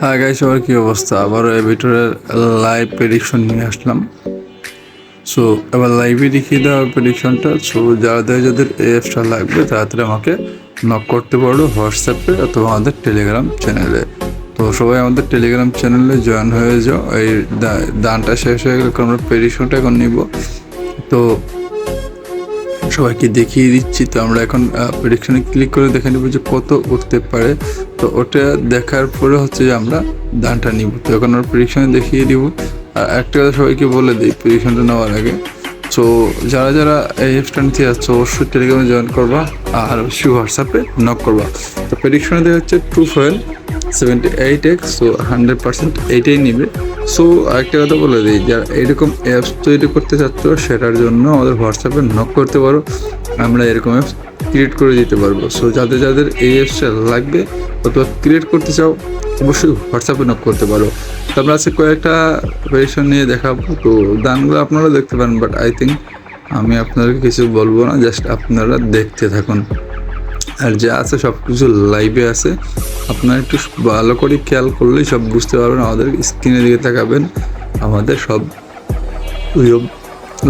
হ্যাঁ গাইস, সবার কী অবস্থা? আবার এই ভিডিওর লাইভ প্রেডিকশন নিয়ে আসলাম। সো এবার লাইভে দেখিয়ে দেওয়া প্রেডিকশনটা। সো যাদের এই অ্যাপসটা লাগবে তাড়াতাড়ি আমাকে নক করতে পারো হোয়াটসঅ্যাপে অথবা আমাদের টেলিগ্রাম চ্যানেলে। তো সবাই আমাদের টেলিগ্রাম চ্যানেলে জয়েন হয়ে যাও। এই দানটা শেষ হয়ে গেলে আমরা প্রেডিকশনটা এখন নিব। তো সবাইকে দেখিয়ে দিচ্ছি। তো আমরা এখন প্রেডিকশনে ক্লিক করে দেখে নেব যে কত উঠতে পারে। তো ওটা দেখার পরে হচ্ছে যে আমরা দানটা নিব। তো এখন আমরা প্রেডিকশনে দেখিয়ে দিব। আর একটা কথা সবাইকে বলে দিই প্রেডিকশনটা নেওয়ার আগে। সো যারা এই অ্যাপসটা নিতে যাচ্ছ অবশ্যই টেলিগ্রামে জয়েন করবা আর অবশ্যই হোয়াটসঅ্যাপে নক করবা। তো প্রেডিকশনে দেখা যাচ্ছে 2.78x। সো 100% এইটাই নিবে। সো আরেকটা কথা বলে দিই, যারা এরকম অ্যাপস তৈরি করতে চাচ্ছ সেটার জন্য আমাদের হোয়াটসঅ্যাপে নক করতে পারো, আমরা এরকম অ্যাপস ক্রিয়েট করে দিতে পারবো। সো যাদের এই অ্যাপসটা লাগবে অথবা ক্রিয়েট করতে চাও অবশ্যই হোয়াটসঅ্যাপে নক করতে পারো। তো আমরা আজকে কয়েকটা ভেরিয়েশন নিয়ে দেখাবো। তো দানগুলো আপনারা দেখতে পারেন, বাট আই থিঙ্ক আমি আপনাদেরকে কিছু বলবো না, জাস্ট আপনারা দেখতে থাকুন। আর যা আছে সব কিছু লাইভে আছে, আপনারা একটু ভালো করে খেয়াল করলেই সব বুঝতে পারবেন। আমাদের স্ক্রিনের দিকে তাকাবেন, আমাদের সব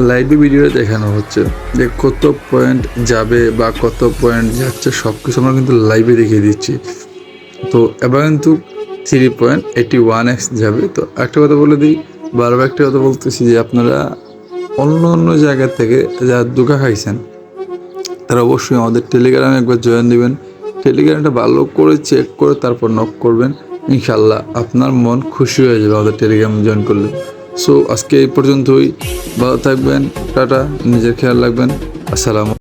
লাইভে ভিডিওটা দেখানো হচ্ছে যে কত পয়েন্ট যাবে বা কত পয়েন্ট যাচ্ছে সব কিছু আমরা কিন্তু লাইভে দেখিয়ে দিচ্ছি। তো এবার কিন্তু 3.81x যাবে। তো একটা কথা বলে দিই, বারবার একটা কথা বলতেছি যে আপনারা অন্য জায়গা থেকে যা ধোঁকা খাইছেন তারা অবশ্যই আমাদের টেলিগ্রামে একবার জয়েন দিবেন। টেলিগ্রামটা ভালো করে চেক করে তারপর নক করবেন। ইনশাল্লাহ আপনার মন খুশি হয়ে যাবে আমাদের টেলিগ্রামে জয়েন করলে। সো আজকে এই পর্যন্তই। ভালো থাকবেন, টাটা, নিজের খেয়াল রাখবেন। আসসালামু